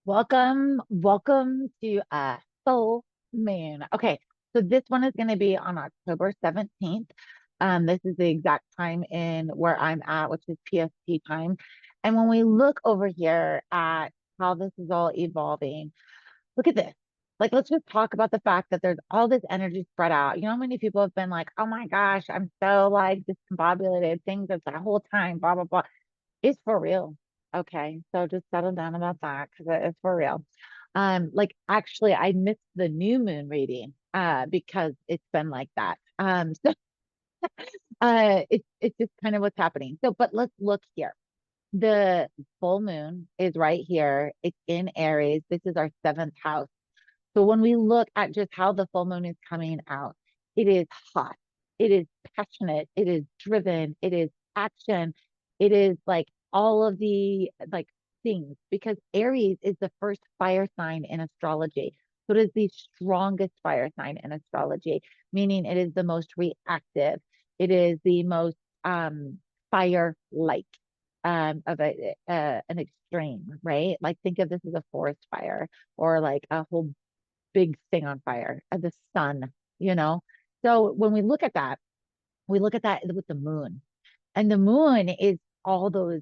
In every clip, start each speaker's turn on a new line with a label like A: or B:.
A: Welcome to Full Moon. Okay, so this one is going to be on October 17th. This is the exact time in where I'm at, which is PST time. And when we look over here at how this is all evolving, look at this. Like, let's just talk about the fact that there's all this energy spread out. You know how many people have been like, oh my gosh, I'm so like discombobulated, things that the whole time, blah, blah, blah. It's for real. Okay. So just settle down about that because it's for real. Like actually I missed the new moon reading because it's been like that. So it's just kind of what's happening. So but let's look here. The full moon is right here. It's in Aries. This is our seventh house. So when we look at just how the full moon is coming out, it is hot, it is passionate, it is driven, it is action, it is like all of the like things because Aries is the first fire sign in astrology. So it is the strongest fire sign in astrology, meaning it is the most reactive. It is the most fire-like of an extreme, right? Like think of this as a forest fire or like a whole big thing on fire, the sun, you know? So when we look at that with the moon. And the moon is all those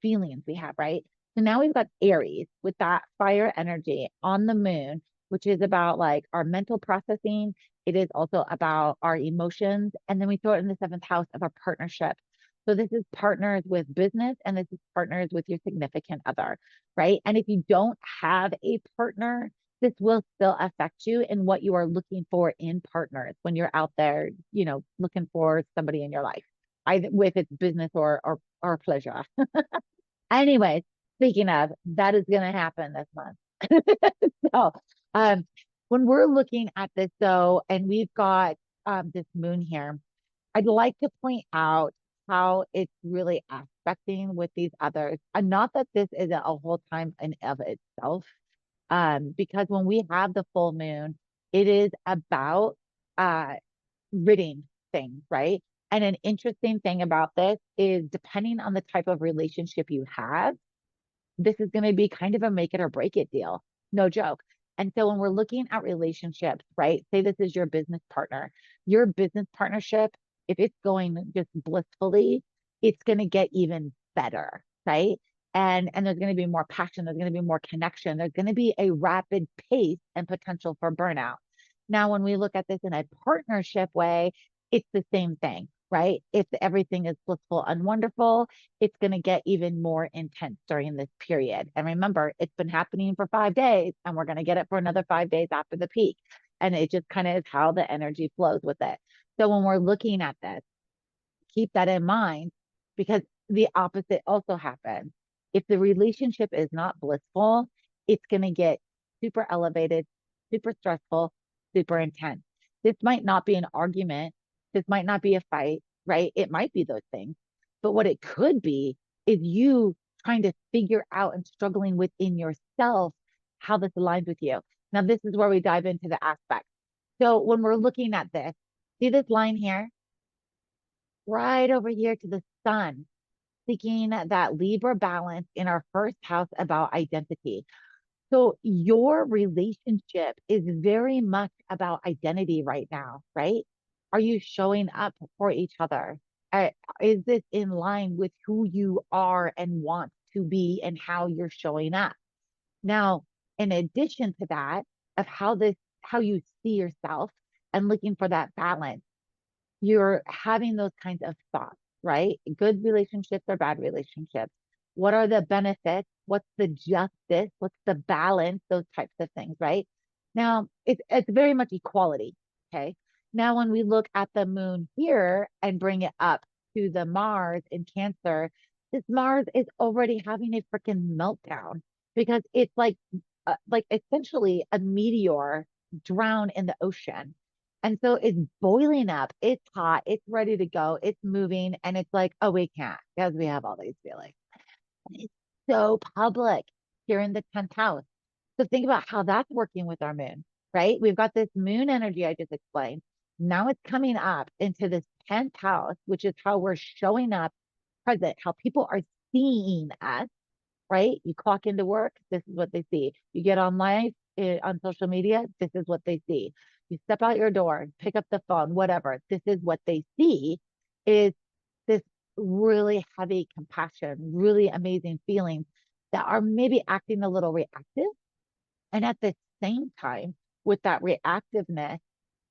A: feelings we have, right? So now we've got Aries with that fire energy on the moon, which is about like our mental processing. It is also about our emotions. And then we throw it in the seventh house of our partnership. So this is partners with business and this is partners with your significant other, right? And if you don't have a partner, this will still affect you in what you are looking for in partners when you're out there, looking for somebody in your life, either if it's business or pleasure. Anyways, speaking of, that is going to happen this month. So, um, when we're looking at this though, and we've got this moon here, I'd like to point out how it's really aspecting with these others. And not that this is a whole time in of itself, because when we have the full moon, it is about uh ridding things, right? And an interesting thing about this is depending on the type of relationship you have, this is going to be kind of a make it or break it deal. No joke. And so when we're looking at relationships, right? Say this is your business partner, your business partnership, if it's going just blissfully, it's going to get even better, right? And there's going to be more passion, there's going to be more connection, there's going to be a rapid pace and potential for burnout. Now, when we look at this in a partnership way, it's the same thing, right? If everything is blissful and wonderful, it's going to get even more intense during this period. And remember, it's been happening for 5 days, and we're going to get it for another 5 days after the peak. And it just kind of is how the energy flows with it. So when we're looking at this, keep that in mind because the opposite also happens. If the relationship is not blissful, it's going to get super elevated, super stressful, super intense. This might not be an argument. This might not be a fight, right? It might be those things. But what it could be is you trying to figure out and struggling within yourself how this aligns with you. Now, this is where we dive into the aspect. So when we're looking at this, see this line here? Right over here to the sun, seeking that Libra balance in our first house about identity. So your relationship is very much about identity right now, right? Are you showing up for each other? Uh, is this in line with who you are and want to be and how you're showing up? Now, in addition to that, of how you see yourself and looking for that balance, you're having those kinds of thoughts, right? Good relationships or bad relationships. What are the benefits? What's the justice? What's the balance? Those types of things, right? Now, it's very much equality. Okay. Now, when we look at the moon here and bring it up to the Mars in Cancer, this Mars is already having a freaking meltdown because it's like essentially a meteor drowned in the ocean. And so it's boiling up, it's hot, it's ready to go, it's moving, and it's like, oh, we can't because we have all these feelings. And it's so public here in the 10th house. So think about how that's working with our moon, right? We've got this moon energy I just explained. Now it's coming up into this 10th house, which is how we're showing up present, how people are seeing us, right? You clock into work, this is what they see. You get online on social media, this is what they see. You step out your door, pick up the phone, whatever. This is what they see is this really heavy compassion, really amazing feelings that are maybe acting a little reactive. And at the same time, with that reactiveness,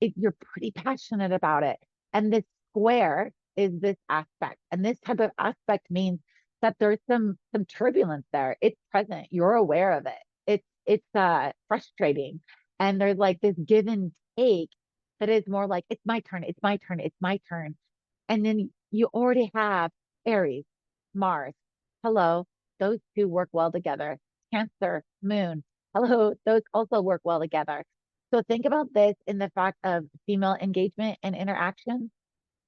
A: you're pretty passionate about it. And this square is this aspect. And this type of aspect means that there's some turbulence there. It's present. You're aware of it. It's frustrating. And there's like this give and take that is more like, it's my turn, it's my turn, it's my turn. And then you already have Aries, Mars. Hello, those two work well together. Cancer, Moon. Hello, those also work well together. So think about this in the fact of female engagement and interaction.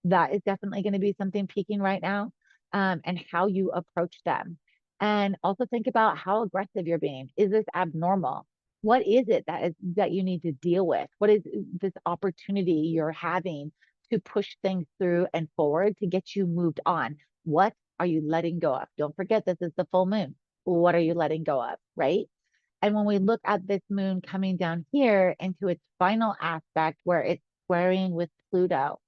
A: That is definitely going to be something peaking right now, and how you approach them. And also think about how aggressive you're being. Is this abnormal? What is it that you need to deal with? What is this opportunity you're having to push things through and forward to get you moved on? What are you letting go of? Don't forget, this is the full moon. What are you letting go of? Right. And when we look at this moon coming down here into its final aspect where it's squaring with Pluto,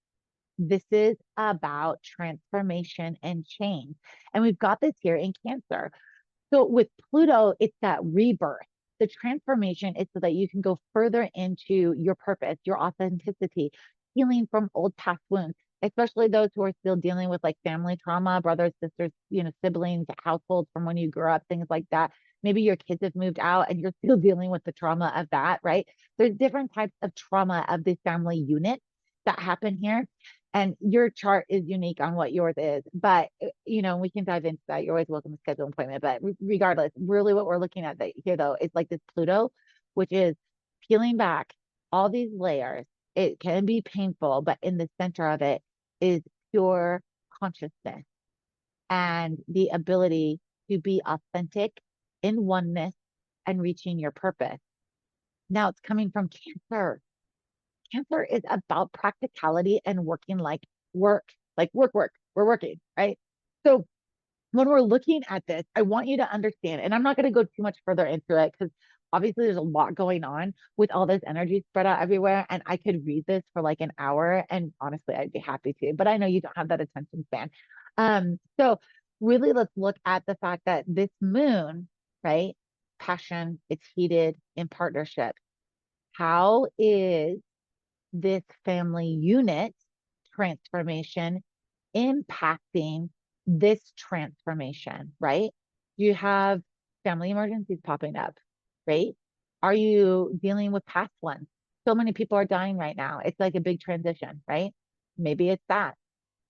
A: this is about transformation and change. And we've got this here in Cancer. So with Pluto, it's that rebirth. The transformation is so that you can go further into your purpose, your authenticity, healing from old past wounds, especially those who are still dealing with like family trauma, brothers, sisters, siblings, households from when you grew up, things like that. Maybe your kids have moved out and you're still dealing with the trauma of that, right? There's different types of trauma of this family unit that happen here. And your chart is unique on what yours is, but we can dive into that. You're always welcome to schedule an appointment. But regardless, really what we're looking at here though is like this Pluto, which is peeling back all these layers. It can be painful, but in the center of it is pure consciousness and the ability to be authentic in oneness and reaching your purpose. Now it's coming from Cancer. Cancer is about practicality and working like work. We're working, right? So when we're looking at this, I want you to understand, and I'm not going to go too much further into it because obviously there's a lot going on with all this energy spread out everywhere. And I could read this for like an hour, and honestly, I'd be happy to, but I know you don't have that attention span. So really let's look at the fact that this moon, right? Passion, it's heated in partnership. How is this family unit transformation impacting this transformation, right? You have family emergencies popping up, right? Are you dealing with past ones? So many people are dying right now. It's like a big transition, right? Maybe it's that.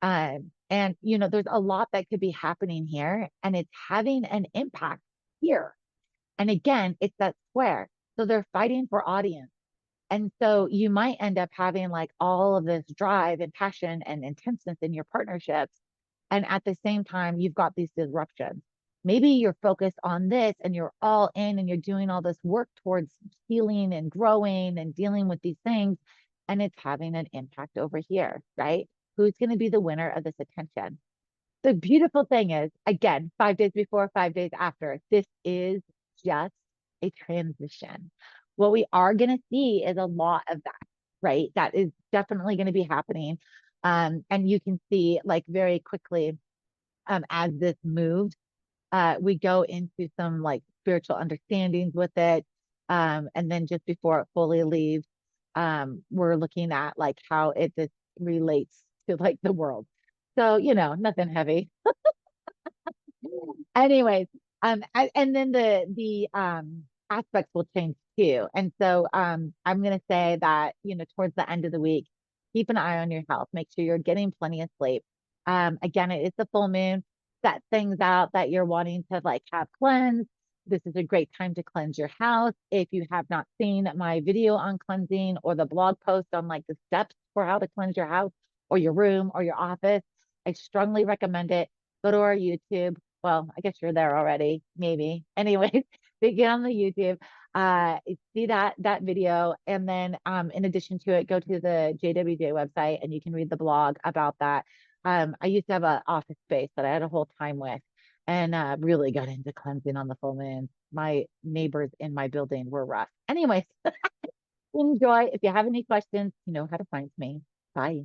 A: And there's a lot that could be happening here, and it's having an impact here. And again, it's that square. So they're fighting for audience. And so you might end up having like all of this drive and passion and intenseness in your partnerships. And at the same time, you've got these disruptions. Maybe you're focused on this and you're all in and you're doing all this work towards healing and growing and dealing with these things. And it's having an impact over here, right? Who's going to be the winner of this attention? The beautiful thing is, again, 5 days before, 5 days after, this is just a transition. What we are going to see is a lot of that, right? That is definitely going to be happening. And you can see like very quickly, as this moves, we go into some like spiritual understandings with it. And then just before it fully leaves, we're looking at like how it just relates to like the world. So, nothing heavy. Anyways, and then the aspects will change too. And so I'm gonna say that, towards the end of the week, keep an eye on your health. Make sure you're getting plenty of sleep. Again, it is the full moon. Set things out that you're wanting to like have cleansed. This is a great time to cleanse your house. If you have not seen my video on cleansing or the blog post on like the steps for how to cleanse your house or your room or your office, I strongly recommend it. Go to our YouTube. Well, I guess you're there already, maybe. Anyways, get on the YouTube, see that video, and then in addition to it, go to the JWJ website and you can read the blog about that. I used to have an office space that I had a whole time with. and really got into cleansing on the full moon. My neighbors in my building were rough. Anyways, enjoy. If you have any questions, you know how to find me. Bye.